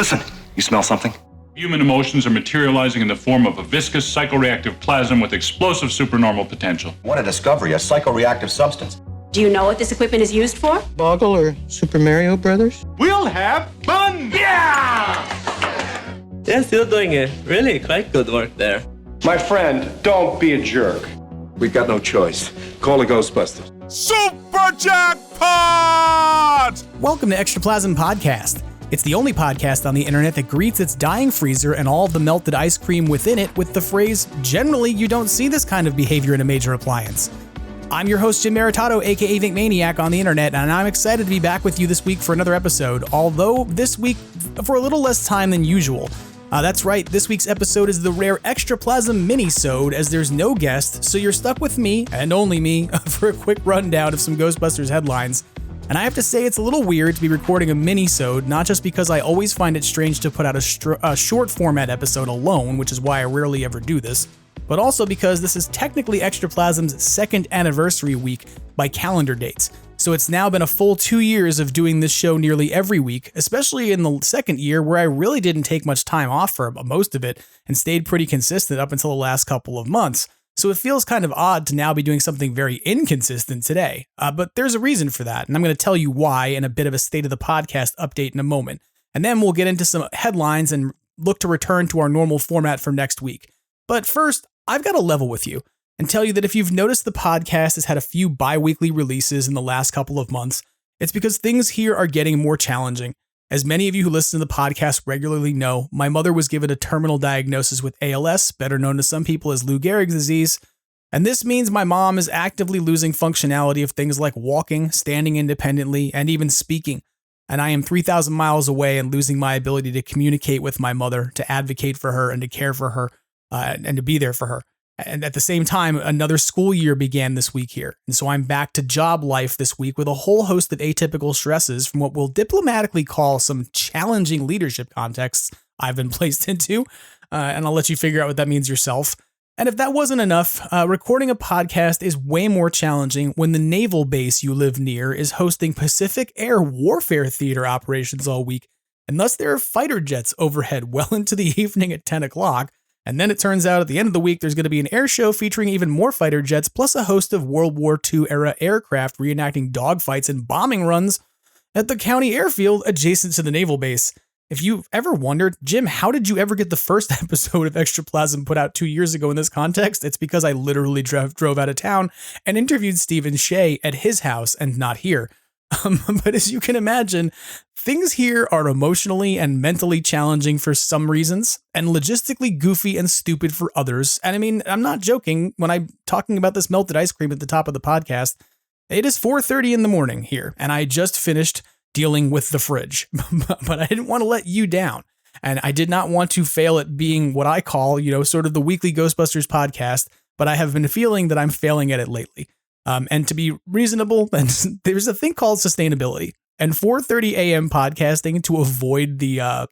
Listen, you smell something? Human emotions are materializing in the form of a viscous psychoreactive plasm with explosive supernormal potential. What a discovery, a psychoreactive substance. Do you know what this equipment is used for? Boggle or Super Mario Brothers? We'll have fun! Yeah! They're still doing it. Really quite good work there. My friend, don't be a jerk. We've got no choice. Call the Ghostbusters. Super Jackpot! Welcome to Extraplasm Podcast. It's the only podcast on the internet that greets its dying freezer and all of the melted ice cream within it with the phrase, generally you don't see this kind of behavior in a major appliance. I'm your host, Jim Maritato, aka Think Maniac on the internet, and I'm excited to be back with you this week for another episode, although this week for a little less time than usual. That's right, this week's episode is the rare Extraplasm Minisode, as there's no guest, so you're stuck with me, and only me, for a quick rundown of some Ghostbusters headlines. And I have to say it's a little weird to be recording a minisode, not just because I always find it strange to put out a short format episode alone, which is why I rarely ever do this, but also because this is technically Extraplasm's second anniversary week by calendar dates. So it's now been a full 2 years of doing this show nearly every week, especially in the second year where I really didn't take much time off for most of it and stayed pretty consistent up until the last couple of months. So it feels kind of odd to now be doing something very inconsistent today. But there's a reason for that, and I'm going to tell you why in a bit of a state of the podcast update in a moment. And then we'll get into some headlines and look to return to our normal format for next week. But first, I've got to level with you and tell you that if you've noticed the podcast has had a few bi-weekly releases in the last couple of months, it's because things here are getting more challenging. As many of you who listen to the podcast regularly know, my mother was given a terminal diagnosis with ALS, better known to some people as Lou Gehrig's disease, and this means my mom is actively losing functionality of things like walking, standing independently, and even speaking. And I am 3,000 miles away and losing my ability to communicate with my mother, to advocate for her, and to care for her, and to be there for her. And at the same time, another school year began this week here. And so I'm back to job life this week with a whole host of atypical stresses from what we'll diplomatically call some challenging leadership contexts I've been placed into. And I'll let you figure out what that means yourself. And if that wasn't enough, recording a podcast is way more challenging when the naval base you live near is hosting Pacific Air Warfare Theater operations all week. And thus there are fighter jets overhead well into the evening at 10 o'clock. And then it turns out at the end of the week, there's going to be an air show featuring even more fighter jets, plus a host of World War II era aircraft reenacting dogfights and bombing runs at the county airfield adjacent to the naval base. If you've ever wondered, Jim, how did you ever get the first episode of Extraplasm put out 2 years ago in this context? It's because I literally drove out of town and interviewed Stephen Shea at his house and not here. But as you can imagine, things here are emotionally and mentally challenging for some reasons, and logistically goofy and stupid for others. And I mean, I'm not joking when I'm talking about this melted ice cream at the top of the podcast. It is 4:30 in the morning here, and I just finished dealing with the fridge. But I didn't want to let you down, and I did not want to fail at being what I call, sort of the weekly Ghostbusters podcast, but I have been feeling that I'm failing at it lately. And to be reasonable, there's a thing called sustainability, and 4:30 a.m. podcasting to avoid the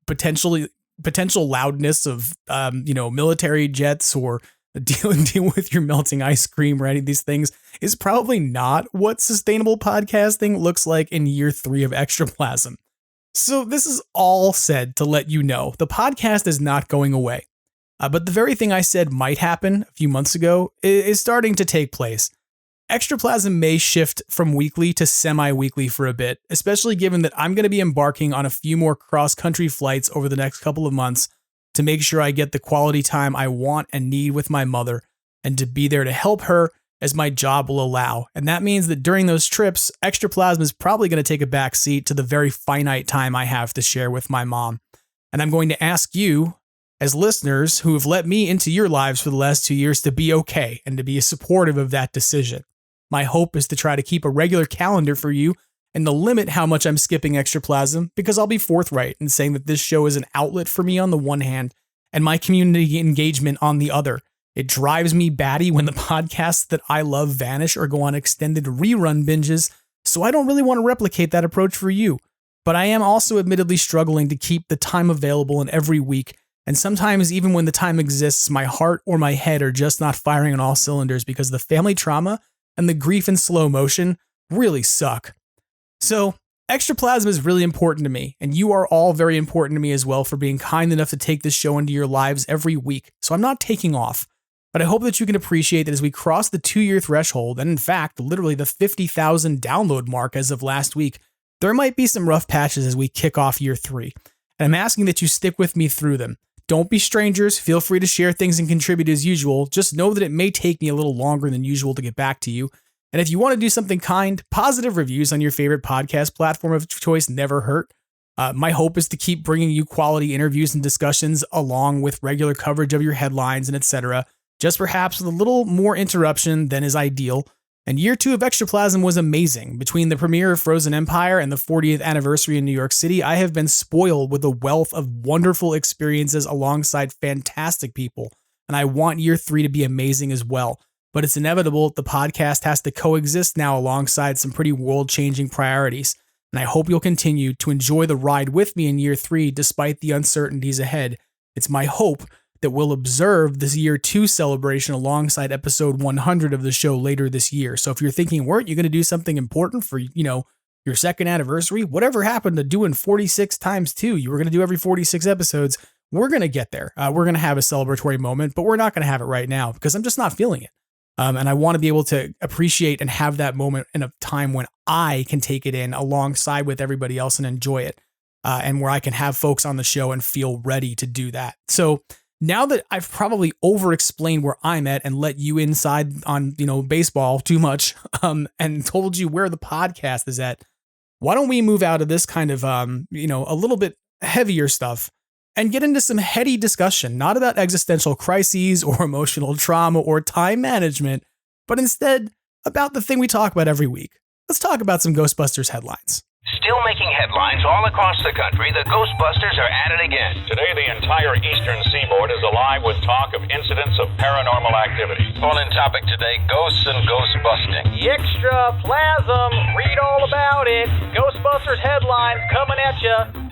potential loudness of military jets or deal with your melting ice cream or any of these things is probably not what sustainable podcasting looks like in year 3 of Extraplasm. So this is all said to let you know the podcast is not going away, but the very thing I said might happen a few months ago is starting to take place. Extraplasm may shift from weekly to semi-weekly for a bit, especially given that I'm going to be embarking on a few more cross-country flights over the next couple of months to make sure I get the quality time I want and need with my mother and to be there to help her as my job will allow. And that means that during those trips, Extraplasm is probably going to take a back seat to the very finite time I have to share with my mom. And I'm going to ask you, as listeners who have let me into your lives for the last 2 years, to be okay and to be supportive of that decision. My hope is to try to keep a regular calendar for you and to limit how much I'm skipping Extraplasm, because I'll be forthright in saying that this show is an outlet for me on the one hand and my community engagement on the other. It drives me batty when the podcasts that I love vanish or go on extended rerun binges, so I don't really want to replicate that approach for you. But I am also admittedly struggling to keep the time available in every week, and sometimes even when the time exists, my heart or my head are just not firing on all cylinders because the family trauma and the grief in slow motion really suck. So Extraplasm is really important to me, and you are all very important to me as well for being kind enough to take this show into your lives every week. So I'm not taking off, but I hope that you can appreciate that as we cross the 2-year threshold, and in fact, literally the 50,000 download mark as of last week, there might be some rough patches as we kick off year 3. And I'm asking that you stick with me through them. Don't be strangers. Feel free to share things and contribute as usual. Just know that it may take me a little longer than usual to get back to you. And if you want to do something kind, positive reviews on your favorite podcast platform of choice never hurt. My hope is to keep bringing you quality interviews and discussions along with regular coverage of your headlines and etc. Just perhaps with a little more interruption than is ideal. And year 2 of Extraplasm was amazing. Between the premiere of Frozen Empire and the 40th anniversary in New York City, I have been spoiled with a wealth of wonderful experiences alongside fantastic people. And I want year 3 to be amazing as well. But it's inevitable the podcast has to coexist now alongside some pretty world-changing priorities. And I hope you'll continue to enjoy the ride with me in year 3 despite the uncertainties ahead. It's my hope that we'll observe this year 2 celebration alongside episode 100 of the show later this year. So if you're thinking, weren't you going to do something important for, your 2nd anniversary? Whatever happened to doing 46 times 2? You were going to do every 46 episodes. We're going to get there. We're going to have a celebratory moment, but we're not going to have it right now because I'm just not feeling it. And I want to be able to appreciate and have that moment in a time when I can take it in alongside with everybody else and enjoy it. And where I can have folks on the show and feel ready to do that. So now that I've probably over-explained where I'm at and let you inside on, baseball too much, and told you where the podcast is at, why don't we move out of this kind of, a little bit heavier stuff and get into some heady discussion, not about existential crises or emotional trauma or time management, but instead about the thing we talk about every week. Let's talk about some Ghostbusters headlines. Still making headlines all across the country, the Ghostbusters are at it again. Today, the entire eastern seaboard is alive with talk of incidents of paranormal activity. Call-in topic today, ghosts and ghost busting. Extraplasm, read all about it. Ghostbusters headlines coming at you.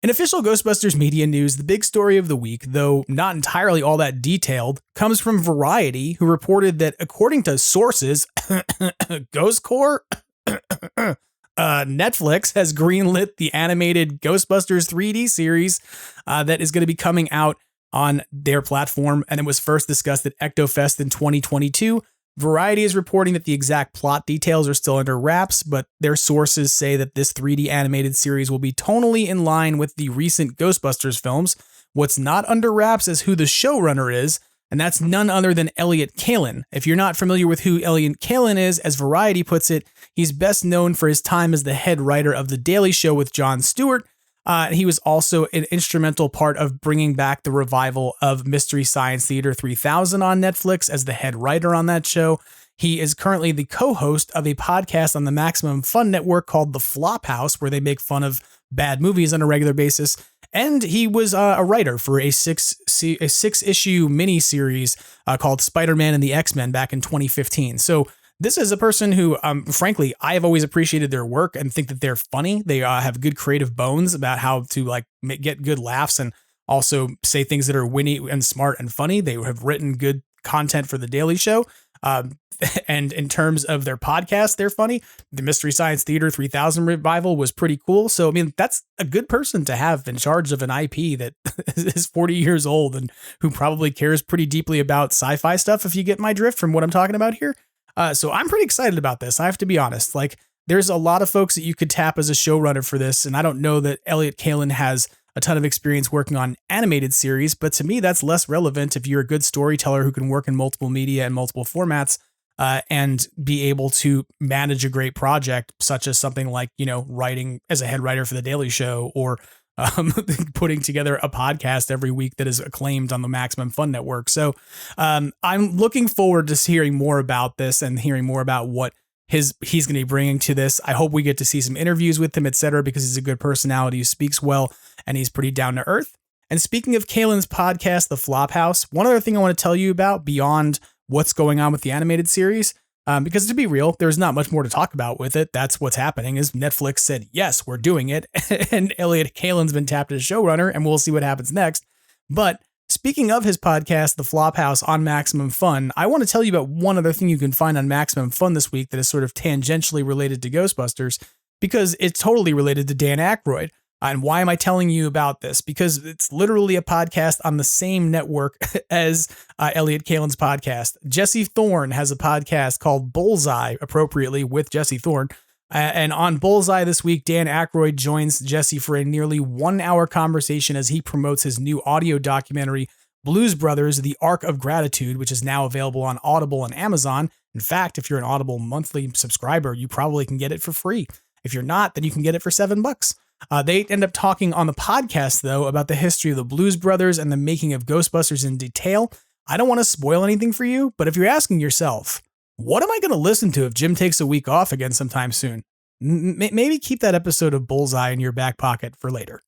In official Ghostbusters media news, the big story of the week, though not entirely all that detailed, comes from Variety, who reported that according to sources, Ghost Corps, Netflix has greenlit the animated Ghostbusters 3D series that is going to be coming out on their platform, and it was first discussed at EctoFest in 2022. Variety is reporting that the exact plot details are still under wraps, but their sources say that this 3D animated series will be tonally in line with the recent Ghostbusters films. What's not under wraps is who the showrunner is, and that's none other than Elliott Kalan. If you're not familiar with who Elliott Kalan is, as Variety puts it, he's best known for his time as the head writer of The Daily Show with Jon Stewart. He was also an instrumental part of bringing back the revival of Mystery Science Theater 3000 on Netflix as the head writer on that show. He is currently the co-host of a podcast on the Maximum Fun Network called The Flophouse, where they make fun of bad movies on a regular basis. And he was a writer for a six-issue mini-series called Spider-Man and the X-Men back in 2015. So this is a person who, frankly, I have always appreciated their work and think that they're funny. They have good creative bones about how to get good laughs and also say things that are witty and smart and funny. They have written good content for The Daily Show. And in terms of their podcast, they're funny. The Mystery Science Theater 3000 revival was pretty cool. So, I mean, that's a good person to have in charge of an IP that is 40 years old and who probably cares pretty deeply about sci-fi stuff, if you get my drift from what I'm talking about here. So I'm pretty excited about this. I have to be honest. There's a lot of folks that you could tap as a showrunner for this, and I don't know that Elliott Kalan has a ton of experience working on animated series, but to me, that's less relevant if you're a good storyteller who can work in multiple media and multiple formats and be able to manage a great project, such as something like, writing as a head writer for The Daily Show or putting together a podcast every week that is acclaimed on the Maximum Fun Network. So I'm looking forward to hearing more about this and hearing more about what he's going to be bringing to this. I hope we get to see some interviews with him, etc., because he's a good personality who speaks well and he's pretty down to earth. And speaking of Kalan's podcast, The Flophouse, one other thing I want to tell you about beyond what's going on with the animated series, because to be real, there's not much more to talk about with it. That's what's happening is Netflix said, yes, we're doing it. And Elliott Kalan's been tapped as showrunner, and we'll see what happens next. But Speaking of his podcast, The Flophouse on Maximum Fun, I want to tell you about one other thing you can find on Maximum Fun this week that is sort of tangentially related to Ghostbusters, because it's totally related to Dan Aykroyd. And why am I telling you about this? Because it's literally a podcast on the same network as Elliot Kalin's podcast. Jesse Thorne has a podcast called Bullseye, appropriately, with Jesse Thorne. And on Bullseye this week, Dan Aykroyd joins Jesse for a nearly 1 hour conversation as he promotes his new audio documentary, Blues Brothers, The Arc of Gratitude, which is now available on Audible and Amazon. In fact, if you're an Audible monthly subscriber, you probably can get it for free. If you're not, then you can get it for $7. They end up talking on the podcast, though, about the history of the Blues Brothers and the making of Ghostbusters in detail. I don't want to spoil anything for you, but if you're asking yourself, what am I going to listen to if Jim takes a week off again sometime soon? Maybe keep that episode of Bullseye in your back pocket for later,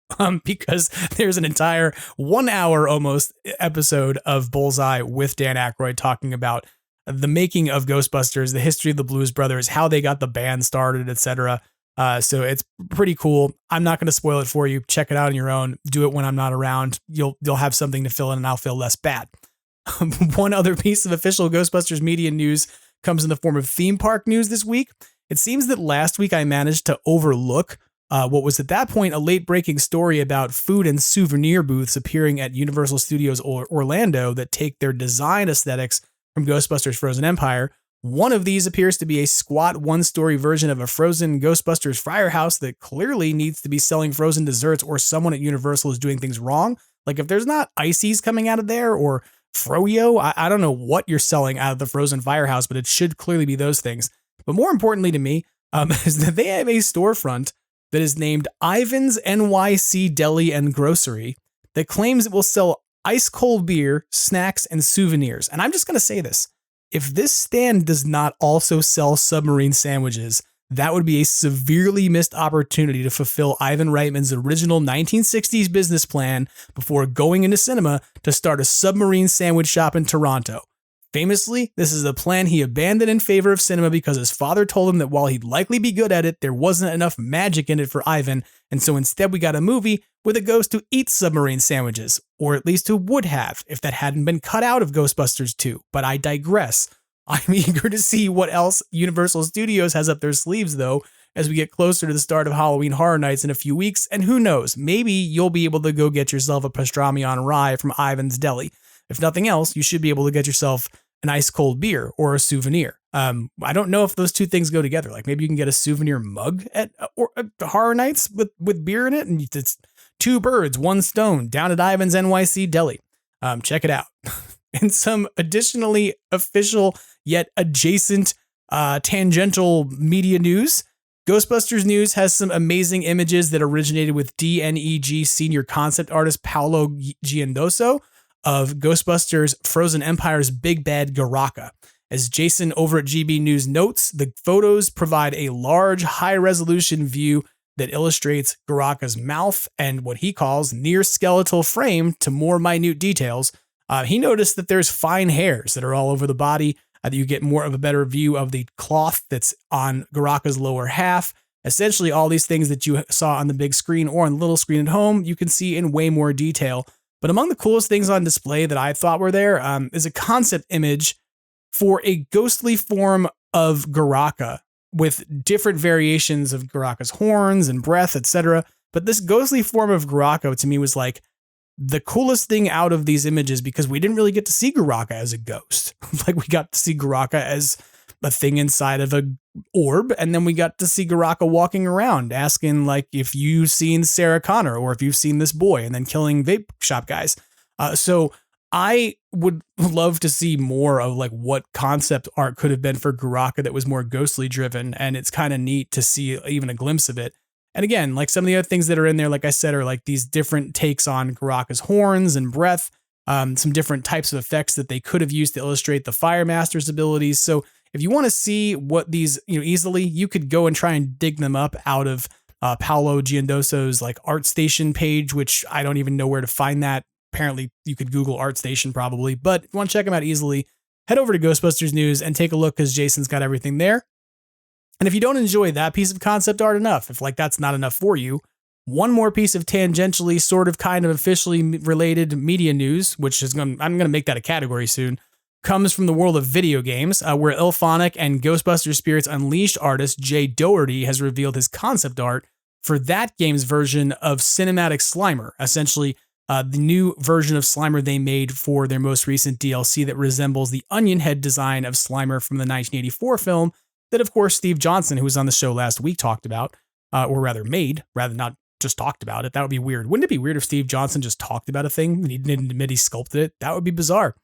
because there's an entire 1 hour almost episode of Bullseye with Dan Aykroyd talking about the making of Ghostbusters, the history of the Blues Brothers, how they got the band started, etc. So it's pretty cool. I'm not going to spoil it for you. Check it out on your own. Do it when I'm not around. You'll have something to fill in and I'll feel less bad. One other piece of official Ghostbusters media news comes in the form of theme park news this week. It seems that last week I managed to overlook what was at that point a late breaking story about food and souvenir booths appearing at Universal Studios Orlando that take their design aesthetics from Ghostbusters Frozen Empire. One of these appears to be a squat one-story version of a frozen Ghostbusters firehouse that clearly needs to be selling frozen desserts, or someone at Universal is doing things wrong. Like if there's not ices coming out of there or froyo, I don't know what you're selling out of the frozen firehouse, but it should clearly be those things. But more importantly to me is that they have a storefront that is named Ivan's NYC Deli and Grocery that claims it will sell ice cold beer, snacks, and souvenirs. And I'm just going to say this. If this stand does not also sell submarine sandwiches, that would be a severely missed opportunity to fulfill Ivan Reitman's original 1960s business plan before going into cinema to start a submarine sandwich shop in Toronto. Famously, this is a plan he abandoned in favor of cinema because his father told him that while he'd likely be good at it, there wasn't enough magic in it for Ivan, and so instead we got a movie with a ghost who eats submarine sandwiches, or at least who would have if that hadn't been cut out of Ghostbusters 2, but I digress. I'm eager to see what else Universal Studios has up their sleeves, though, as we get closer to the start of Halloween Horror Nights in a few weeks, and who knows, maybe you'll be able to go get yourself a pastrami on rye from Ivan's Deli. If nothing else, you should be able to get yourself an ice cold beer or a souvenir. I don't know if those two things go together. Like maybe you can get a souvenir mug at Horror Nights with beer in it, and it's two birds, one stone down at Ivan's NYC Deli. Check it out. And some additionally official yet adjacent tangential media news. Ghostbusters News has some amazing images that originated with DNEG senior concept artist Paolo Giandoso of Ghostbusters Frozen Empire's Big Bad Garaka. As Jason over at GB News notes, the photos provide a large, high-resolution view that illustrates Garaka's mouth and what he calls near skeletal frame to more minute details. He noticed that there's fine hairs that are all over the body, that you get more of a better view of the cloth that's on Garaka's lower half. Essentially, all these things that you saw on the big screen or on the little screen at home, you can see in way more detail. But among the coolest things on display that I thought were there is a concept image for a ghostly form of Garaka with different variations of Garaka's horns and breath, etc. But this ghostly form of Garaka to me was like the coolest thing out of these images because we didn't really get to see Garaka as a ghost. Like we got to see Garaka as a thing inside of a orb, and then we got to see Garaka walking around asking like if you've seen Sarah Connor or if you've seen this boy, and then killing vape shop guys. So I would love to see more of like what concept art could have been for Garaka that was more ghostly driven, and it's kind of neat to see even a glimpse of it. And again, like some of the other things that are in there, like I said, are like these different takes on Garaka's horns and breath, some different types of effects that they could have used to illustrate the Fire Master's abilities. So if you want to see what these, easily, you could go and try and dig them up out of Paolo Giandoso's like ArtStation page, which I don't even know where to find that. Apparently you could Google ArtStation probably, but if you want to check them out easily, head over to Ghostbusters News and take a look because Jason's got everything there. And if you don't enjoy that piece of concept art enough, if like that's not enough for you, One more piece of tangentially sort of kind of officially related media news, which is I'm going to make that a category soon, comes from the world of video games, where IllFonic and Ghostbusters Spirits Unleashed artist Jay Doherty has revealed his concept art for that game's version of Cinematic Slimer, essentially the new version of Slimer they made for their most recent DLC that resembles the onion head design of Slimer from the 1984 film that, of course, Steve Johnson, who was on the show last week, talked about, or rather made, rather not just talked about it. That would be weird. Wouldn't it be weird if Steve Johnson just talked about a thing and he didn't admit he sculpted it? That would be bizarre.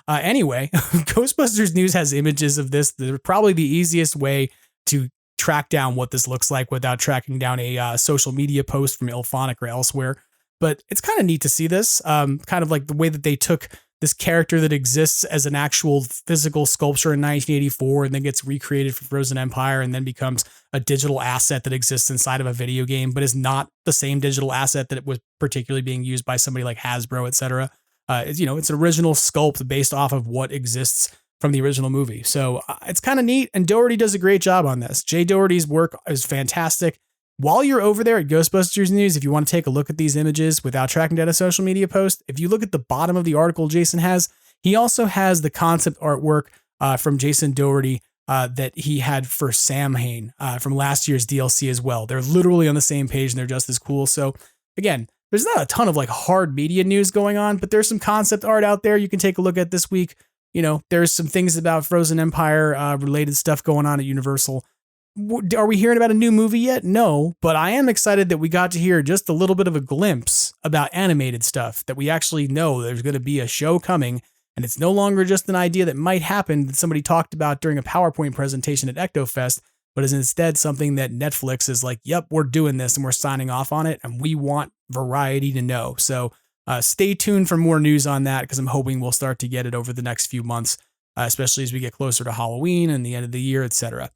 Anyway, Ghostbusters News has images of this. They're probably the easiest way to track down what this looks like without tracking down a social media post from IllFonic or elsewhere. But it's kind of neat to see this, kind of like the way that they took this character that exists as an actual physical sculpture in 1984 and then gets recreated for Frozen Empire and then becomes a digital asset that exists inside of a video game, but is not the same digital asset that it was particularly being used by somebody like Hasbro, etc. It's an original sculpt based off of what exists from the original movie. So it's kind of neat, and Doherty does a great job on this. Jay Doherty's work is fantastic. While you're over there at Ghostbusters News, if you want to take a look at these images without tracking down a social media post, if you look at the bottom of the article Jason has, he also has the concept artwork from Jason Doherty that he had for Sam Hain from last year's DLC as well. They're literally on the same page and they're just as cool. So again, there's not a ton of like hard media news going on, but there's some concept art out there you can take a look at this week. There's some things about Frozen Empire related stuff going on at Universal. Are we hearing about a new movie yet? No, but I am excited that we got to hear just a little bit of a glimpse about animated stuff, that we actually know there's going to be a show coming, and it's no longer just an idea that might happen that somebody talked about during a PowerPoint presentation at EctoFest, but is instead something that Netflix is like, yep, we're doing this and we're signing off on it, and we want variety to know. So stay tuned for more news on that, because I'm hoping we'll start to get it over the next few months, especially as we get closer to Halloween and the end of the year, etc.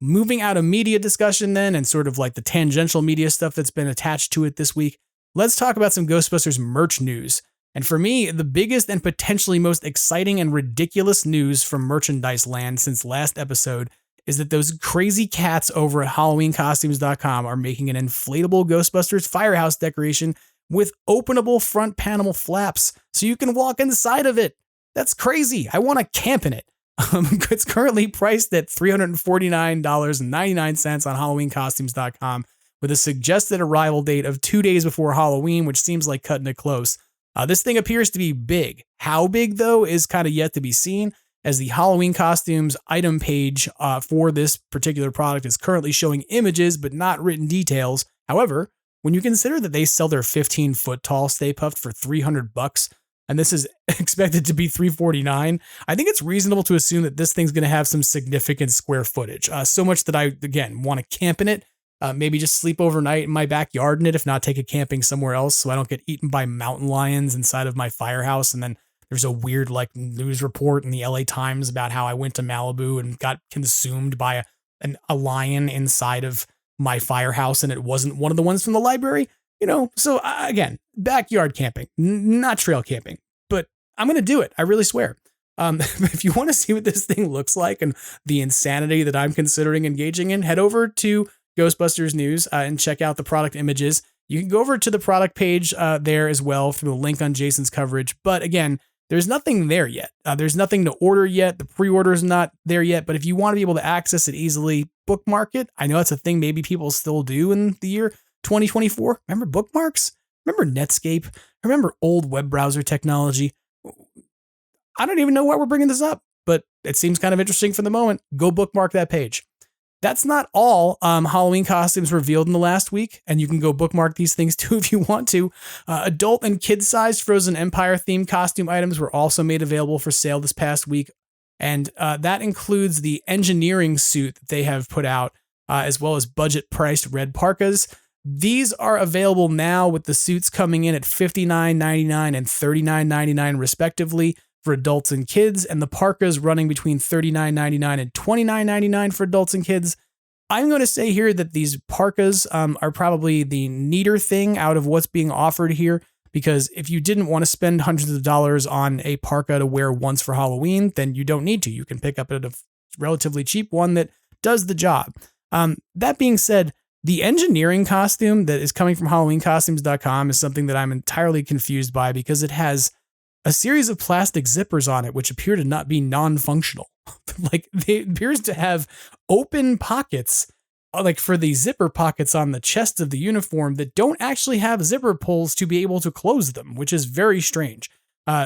Moving out of media discussion then, and sort of like the tangential media stuff that's been attached to it this week, let's talk about some Ghostbusters merch news. And for me, the biggest and potentially most exciting and ridiculous news from merchandise land since last episode is that those crazy cats over at HalloweenCostumes.com are making an inflatable Ghostbusters firehouse decoration with openable front panel flaps so you can walk inside of it. That's crazy. I want to camp in it. It's currently priced at $349.99 on HalloweenCostumes.com with a suggested arrival date of 2 days before Halloween, which seems like cutting it close. This thing appears to be big. How big, though, is kind of yet to be seen, as the Halloween Costumes item page for this particular product is currently showing images but not written details. However, when you consider that they sell their 15-foot tall Stay Puft for $300, and this is expected to be $349, I think it's reasonable to assume that this thing's going to have some significant square footage. So much that I, again, want to camp in it. Maybe just sleep overnight in my backyard in it, if not take it camping somewhere else so I don't get eaten by mountain lions inside of my firehouse. And then there's a weird news report in the LA Times about how I went to Malibu and got consumed by a lion inside of my firehouse, and it wasn't one of the ones from the library. So again, backyard camping, not trail camping, but I'm going to do it. I really swear. If you want to see what this thing looks like and the insanity that I'm considering engaging in, head over to Ghostbusters News and check out the product images. You can go over to the product page there as well through the link on Jason's coverage. But again, there's nothing there yet. There's nothing to order yet. The pre-order is not there yet. But if you want to be able to access it easily, bookmark it. I know that's a thing maybe people still do in the year 2024. Remember bookmarks? Remember Netscape? Remember old web browser technology? I don't even know why we're bringing this up, but it seems kind of interesting for the moment. Go bookmark that page. That's not all Halloween costumes revealed in the last week, and you can go bookmark these things too if you want to. Adult and kid-sized Frozen Empire themed costume items were also made available for sale this past week, and that includes the engineering suit that they have put out, as well as budget-priced red parkas. These are available now, with the suits coming in at $59.99 and $39.99 respectively for adults and kids, and the parkas running between $39.99 and $29.99 for adults and kids. I'm going to say here that these parkas are probably the neater thing out of what's being offered here, because if you didn't want to spend hundreds of dollars on a parka to wear once for Halloween, then you don't need to. You can pick up a relatively cheap one that does the job. That being said, The engineering costume that is coming from HalloweenCostumes.com is something that I'm entirely confused by because it has a series of plastic zippers on it, which appear to not be non-functional. Like, they appears to have open pockets, like for the zipper pockets on the chest of the uniform that don't actually have zipper pulls to be able to close them, which is very strange.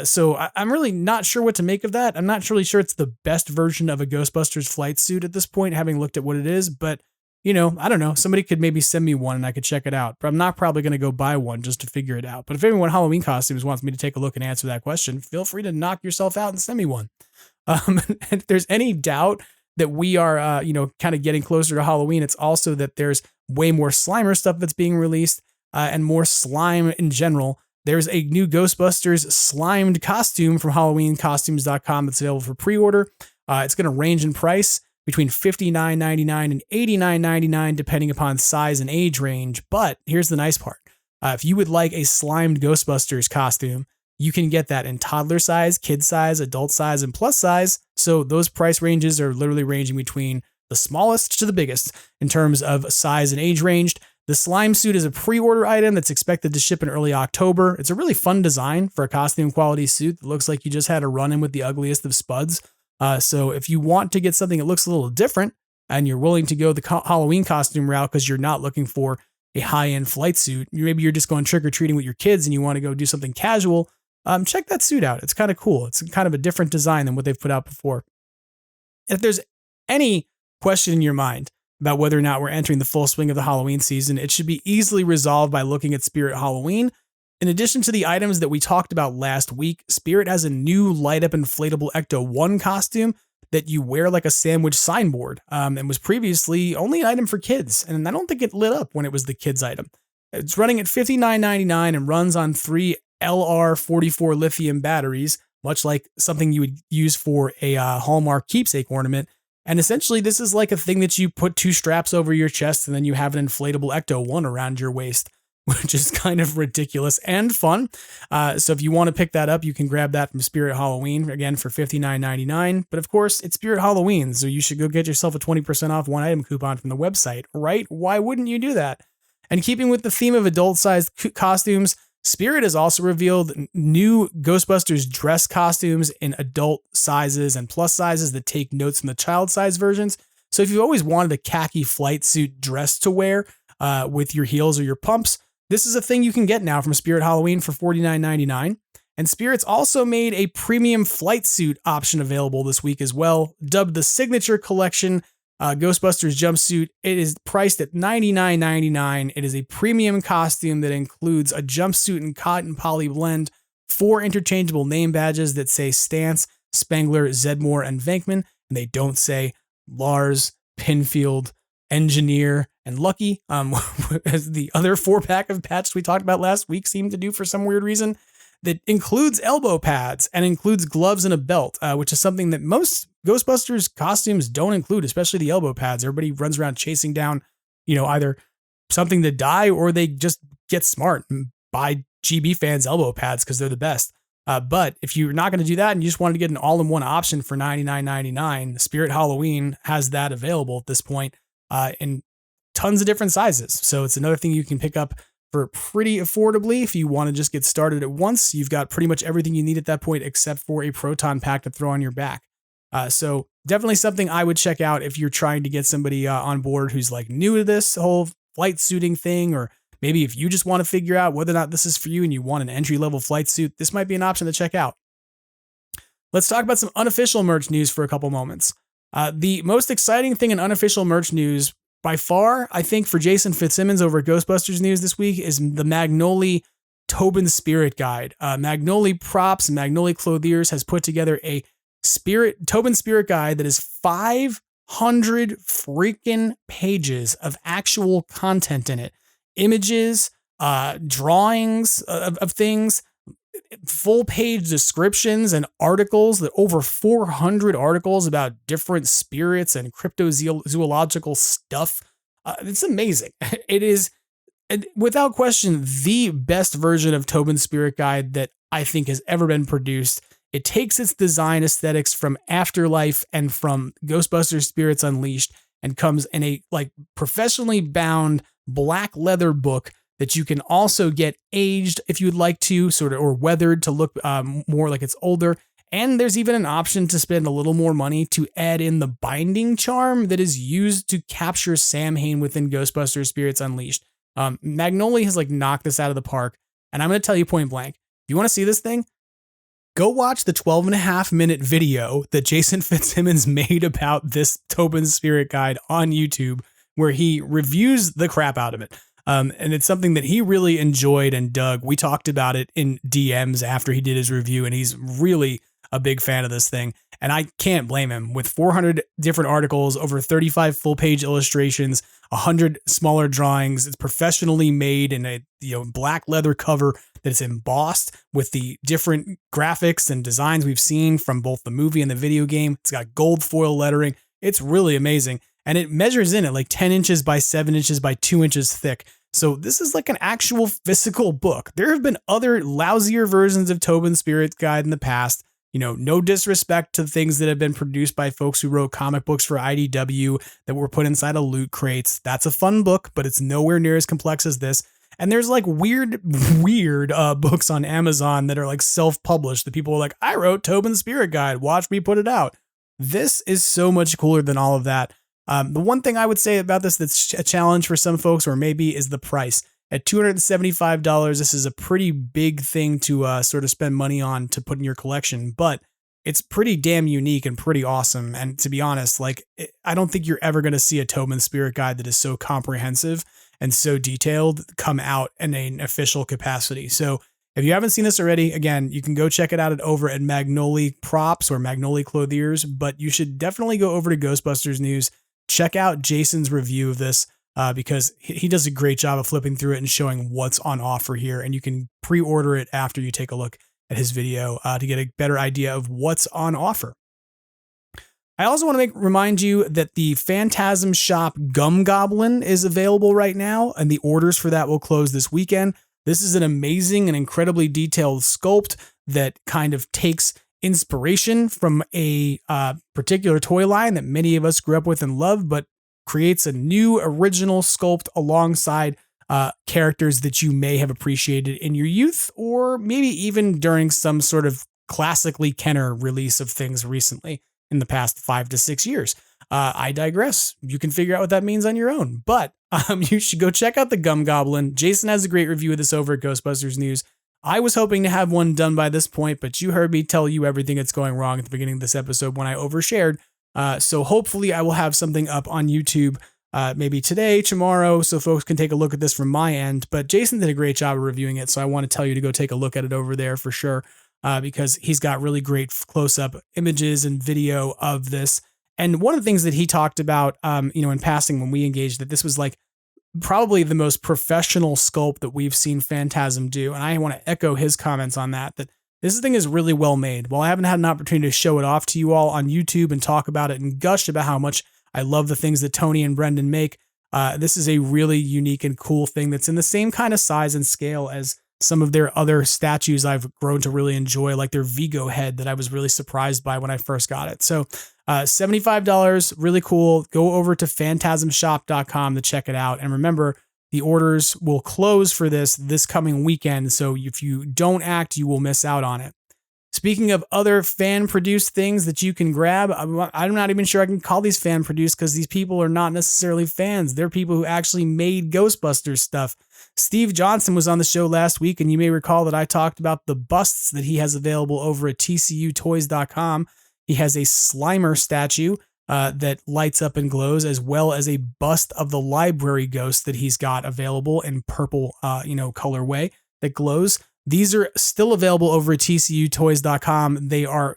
So I'm really not sure what to make of that. I'm not really sure it's the best version of a Ghostbusters flight suit at this point, having looked at what it is, but I don't know. Somebody could maybe send me one and I could check it out, but I'm not probably going to go buy one just to figure it out. But if anyone Halloween Costumes wants me to take a look and answer that question, feel free to knock yourself out and send me one. And if there's any doubt that we are, kind of getting closer to Halloween, it's also that there's way more Slimer stuff that's being released and more slime in general. There's a new Ghostbusters slimed costume from HalloweenCostumes.com that's available for pre-order. It's going to range in price between $59.99 and $89.99, depending upon size and age range. But here's the nice part. If you would like a slimed Ghostbusters costume, you can get that in toddler size, kid size, adult size, and plus size. So those price ranges are literally ranging between the smallest to the biggest in terms of size and age range. The slime suit is a pre-order item that's expected to ship in early October. It's a really fun design for a costume quality suit that looks like you just had a run-in with the ugliest of spuds. So if you want to get something that looks a little different and you're willing to go the Halloween costume route because you're not looking for a high-end flight suit, maybe you're just going trick-or-treating with your kids and you want to go do something casual, check that suit out. It's kind of cool. It's kind of a different design than what they've put out before. If there's any question in your mind about whether or not we're entering the full swing of the Halloween season, it should be easily resolved by looking at Spirit Halloween. In addition to the items that we talked about last week, Spirit has a new light-up inflatable Ecto-1 costume that you wear like a sandwich signboard, and was previously only an item for kids, and I don't think it lit up when it was the kids item. It's running at $59.99 and runs on 3 LR44 lithium batteries, much like something you would use for a Hallmark keepsake ornament. And essentially, this is like a thing that you put 2 straps over your chest and then you have an inflatable Ecto-1 around your waist, which is kind of ridiculous and fun. So if you want to pick that up, you can grab that from Spirit Halloween, again, for $59.99. But of course, it's Spirit Halloween, so you should go get yourself a 20% off one item coupon from the website, right? Why wouldn't you do that? And keeping with the theme of adult-sized costumes, Spirit has also revealed new Ghostbusters dress costumes in adult sizes and plus sizes that take notes from the child size versions. So if you've always wanted a khaki flight suit dress to wear with your heels or your pumps, this is a thing you can get now from Spirit Halloween for $49.99. And Spirit's also made a premium flight suit option available this week as well, dubbed the Signature Collection Ghostbusters jumpsuit. It is priced at $99.99. It is a premium costume that includes a jumpsuit and cotton poly blend, 4 interchangeable name badges that say Stance, Spengler, Zedmore, and Venkman, and they don't say Lars, Pinfield, Engineer, and Lucky, as the other 4-pack of patches we talked about last week seem to do for some weird reason. That includes elbow pads and includes gloves and a belt, which is something that most Ghostbusters costumes don't include, especially the elbow pads. Everybody runs around chasing down, either something to die or they just get smart and buy GB fans elbow pads because they're the best. But if you're not going to do that and you just wanted to get an all-in-one option for $99.99, Spirit Halloween has that available at this point in tons of different sizes. So it's another thing you can pick up for pretty affordably. If you want to just get started at once, you've got pretty much everything you need at that point, except for a proton pack to throw on your back. So definitely something I would check out if you're trying to get somebody on board who's like new to this whole flight suiting thing, or maybe if you just want to figure out whether or not this is for you and you want an entry-level flight suit, this might be an option to check out. Let's talk about some unofficial merch news for a couple moments. The most exciting thing in unofficial merch news by far, I think, for Jason Fitzsimmons over at Ghostbusters News this week is the Magnoli Tobin Spirit Guide. Magnoli Props and Magnoli Clothiers has put together a Tobin Spirit Guide that is 500 freaking pages of actual content in it. Images, drawings of things, full page descriptions and articles, that over 400 articles about different spirits and cryptozoological stuff. It's amazing. It is, without question, the best version of Tobin's Spirit Guide that I think has ever been produced. It takes its design aesthetics from Afterlife and from Ghostbusters Spirits Unleashed, and comes in a like professionally bound black leather book that you can also get aged if you'd like to, sort of, or weathered to look more like it's older. And there's even an option to spend a little more money to add in the binding charm that is used to capture Sam Hain within Ghostbusters Spirits Unleashed. Magnolia has like knocked this out of the park. And I'm going to tell you point blank, if you want to see this thing, go watch the 12.5-minute video that Jason Fitzsimmons made about this Tobin Spirit Guide on YouTube, where he reviews the crap out of it. And it's something that he really enjoyed and dug. We talked about it in DMs after he did his review, and he's really a big fan of this thing. And I can't blame him. With 400 different articles, over 35 full-page illustrations, 100 smaller drawings, it's professionally made in a black leather cover that is embossed with the different graphics and designs we've seen from both the movie and the video game. It's got gold foil lettering. It's really amazing. And it measures in at like 10 inches by 7 inches by 2 inches thick. So this is like an actual physical book. There have been other lousier versions of Tobin Spirit Guide in the past. No disrespect to things that have been produced by folks who wrote comic books for IDW that were put inside of loot crates. That's a fun book, but it's nowhere near as complex as this. And there's like weird books on Amazon that are like self-published that people are like, I wrote Tobin Spirit Guide, watch me put it out. This is so much cooler than all of that. The one thing I would say about this that's a challenge for some folks, or maybe, is the price. At $275, this is a pretty big thing to sort of spend money on to put in your collection, but it's pretty damn unique and pretty awesome. And to be honest, I don't think you're ever going to see a Tobin Spirit Guide that is so comprehensive and so detailed come out in an official capacity. So if you haven't seen this already, again, you can go check it out over at Magnolia Props or Magnolia Clothiers, but you should definitely go over to Ghostbusters News. Check out Jason's review of this because he does a great job of flipping through it and showing what's on offer here. And you can pre-order it after you take a look at his video to get a better idea of what's on offer. I also want to remind you that the Phantasm Shop Gum Goblin is available right now, and the orders for that will close this weekend. This is an amazing and incredibly detailed sculpt that kind of takes inspiration from a particular toy line that many of us grew up with and loved, but creates a new original sculpt alongside characters that you may have appreciated in your youth, or maybe even during some sort of classically Kenner release of things recently in the past 5 to 6 years. I digress. You can figure out what that means on your own, but you should go check out the Gum Goblin. Jason has a great review of this over at Ghostbusters News. I was hoping to have one done by this point, but you heard me tell you everything that's going wrong at the beginning of this episode when I overshared. So hopefully I will have something up on YouTube maybe today, tomorrow, so folks can take a look at this from my end. But Jason did a great job of reviewing it, so I want to tell you to go take a look at it over there for sure, because he's got really great close-up images and video of this. And one of the things that he talked about, in passing when we engaged, that this was like probably the most professional sculpt that we've seen Phantasm do. And I want to echo his comments on that this thing is really well made. While I haven't had an opportunity to show it off to you all on YouTube and talk about it and gush about how much I love the things that Tony and Brendan make, this is a really unique and cool thing that's in the same kind of size and scale as some of their other statues I've grown to really enjoy, like their Vigo head that I was really surprised by when I first got it. So $75, really cool. Go over to phantasmshop.com to check it out. And remember, the orders will close for this coming weekend. So if you don't act, you will miss out on it. Speaking of other fan-produced things that you can grab, I'm not even sure I can call these fan-produced because these people are not necessarily fans. They're people who actually made Ghostbusters stuff. Steve Johnson was on the show last week, and you may recall that I talked about the busts that he has available over at tcutoys.com. He has a Slimer statue that lights up and glows, as well as a bust of the library ghost that he's got available in purple, colorway that glows. These are still available over at tcutoys.com. They are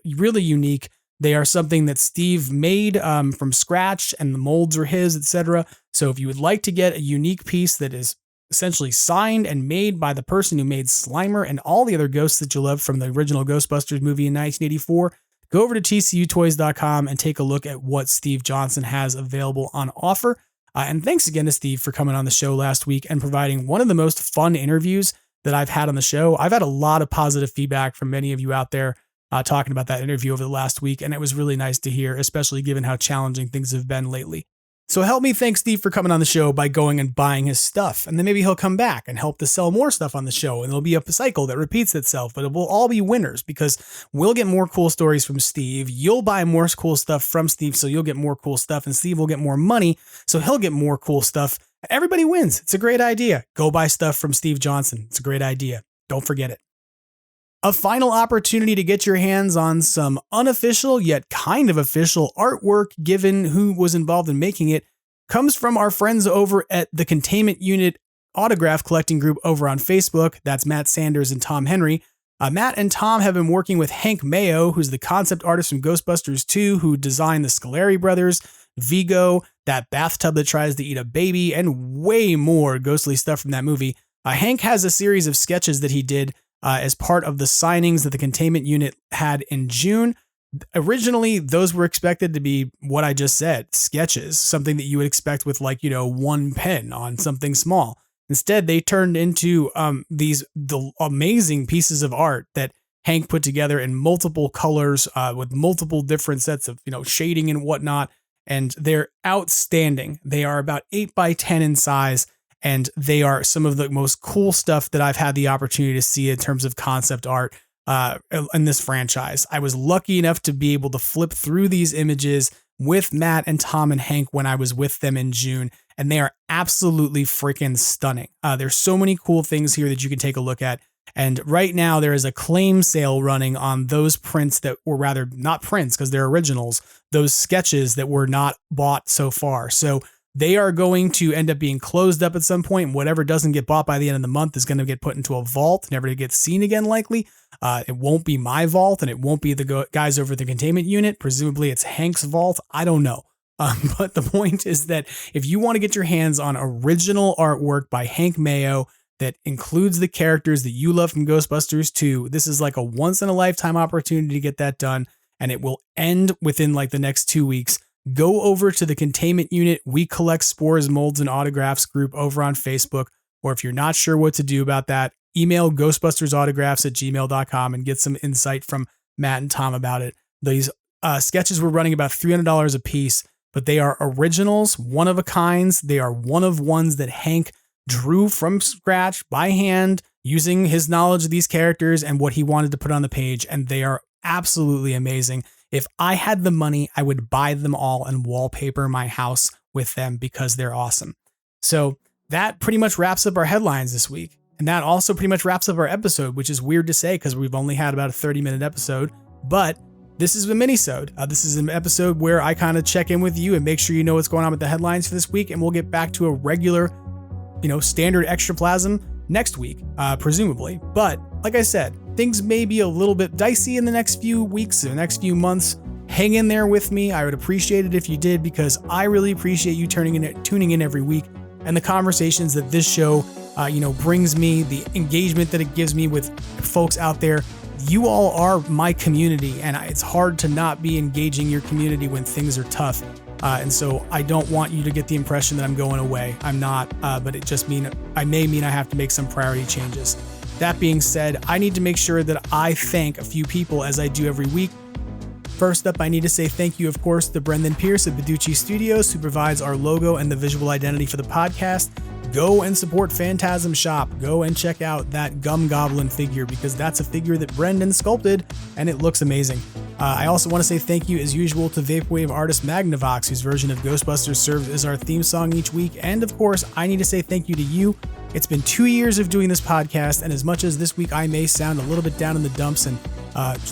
really unique. They are something that Steve made from scratch, and the molds are his, etc. So if you would like to get a unique piece that is essentially signed and made by the person who made Slimer and all the other ghosts that you love from the original Ghostbusters movie in 1984, go over to tcutoys.com and take a look at what Steve Johnson has available on offer. And thanks again to Steve for coming on the show last week and providing one of the most fun interviews that I've had on the show. I've had a lot of positive feedback from many of you out there talking about that interview over the last week, and it was really nice to hear, especially given how challenging things have been lately. So help me thank Steve for coming on the show by going and buying his stuff, and then maybe he'll come back and help to sell more stuff on the show, and there'll be a cycle that repeats itself, but it will all be winners because we'll get more cool stories from Steve. You'll buy more cool stuff from Steve, so you'll get more cool stuff, and Steve will get more money, so he'll get more cool stuff. Everybody wins. It's a great idea. Go buy stuff from Steve Johnson. It's a great idea. Don't forget it. A final opportunity to get your hands on some unofficial yet kind of official artwork, given who was involved in making it, comes from our friends over at the Containment Unit autograph collecting group over on Facebook. That's Matt Sanders and Tom Henry. Matt and Tom have been working with Hank Mayo, who's the concept artist from Ghostbusters 2, who designed the Scoleri brothers, Vigo, that bathtub that tries to eat a baby, and way more ghostly stuff from that movie. Hank has a series of sketches that he did as part of the signings that the Containment Unit had in June. Originally, those were expected to be what I just said, sketches, something that you would expect with one pen on something small. Instead, they turned into the amazing pieces of art that Hank put together in multiple colors with multiple different sets of shading and whatnot, and they're outstanding. They are about 8 by 10 in size. And they are some of the most cool stuff that I've had the opportunity to see in terms of concept art in this franchise. I was lucky enough to be able to flip through these images with Matt and Tom and Hank when I was with them in June, and they are absolutely freaking stunning. There's so many cool things here that you can take a look at. And right now there is a claim sale running on those prints that were rather not prints because they're originals, those sketches that were not bought so far. So they are going to end up being closed up at some point. Whatever doesn't get bought by the end of the month is going to get put into a vault, never to get seen again, likely. It won't be my vault, and it won't be the guys over at the Containment Unit. Presumably it's Hank's vault. I don't know. But the point is that if you want to get your hands on original artwork by Hank Mayo that includes the characters that you love from Ghostbusters 2, this is like a once-in-a-lifetime opportunity to get that done, and it will end within the next 2 weeks. Go over to the Containment Unit We Collect Spores, Molds, and Autographs group over on Facebook, or if you're not sure what to do about that, email ghostbustersautographs@gmail.com and get some insight from Matt and Tom about it. These sketches were running about $300 a piece, but they are originals, one of a kinds. They are one of ones that Hank drew from scratch by hand using his knowledge of these characters and what he wanted to put on the page, and they are absolutely amazing. If I had the money, I would buy them all and wallpaper my house with them because they're awesome. So that pretty much wraps up our headlines this week. And that also pretty much wraps up our episode, which is weird to say because we've only had about a 30-minute episode. But this is a Minisode. This is an episode where I kind of check in with you and make sure you know what's going on with the headlines for this week. And we'll get back to a regular, standard Extraplasm next week, presumably. But like I said, things may be a little bit dicey in the next few weeks, or the next few months. Hang in there with me. I would appreciate it if you did, because I really appreciate you tuning in every week, and the conversations that this show, brings me, the engagement that it gives me with folks out there. You all are my community, and it's hard to not be engaging your community when things are tough. And so I don't want you to get the impression that I'm going away. I'm not, but it just may mean I have to make some priority changes. That being said, I need to make sure that I thank a few people as I do every week. First up, I need to say thank you, of course, to Brendan Pearce at Badoochi Studios, who provides our logo and the visual identity for the podcast. Go and support Phantasm Shop. Go and check out that Gum Goblin figure, because that's a figure that Brendan sculpted and it looks amazing. I also want to say thank you, as usual, to Vaporwave artist MAGNAVOX, whose version of Ghostbusters serves as our theme song each week. And of course, I need to say thank you to you. It's been 2 years of doing this podcast, and as much as this week I may sound a little bit down in the dumps and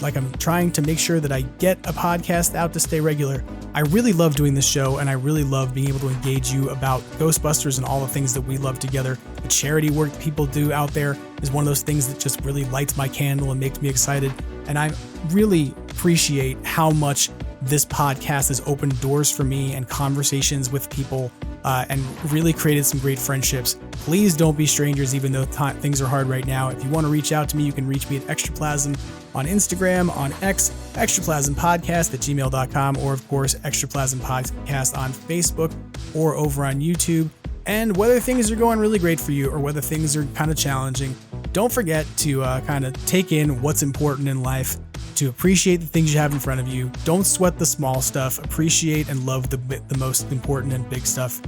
like I'm trying to make sure that I get a podcast out to stay regular, I really love doing this show, and I really love being able to engage you about Ghostbusters and all the things that we love together. The charity work people do out there is one of those things that just really lights my candle and makes me excited, and I really appreciate how much this podcast has opened doors for me and conversations with people and really created some great friendships. Please don't be strangers, even though things are hard right now. If you want to reach out to me, you can reach me at Extraplasm on Instagram, on X, extraplasompodcast@gmail.com, or of course, Extraplasm Podcast on Facebook or over on YouTube. And whether things are going really great for you or whether things are kind of challenging, don't forget to kind of take in what's important in life. to appreciate the things you have in front of you. Don't sweat the small stuff. Appreciate and love the most important and big stuff.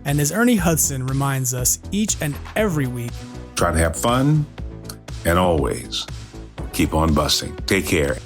And as Ernie Hudson reminds us each and every week, try to have fun and always keep on busting. Take care.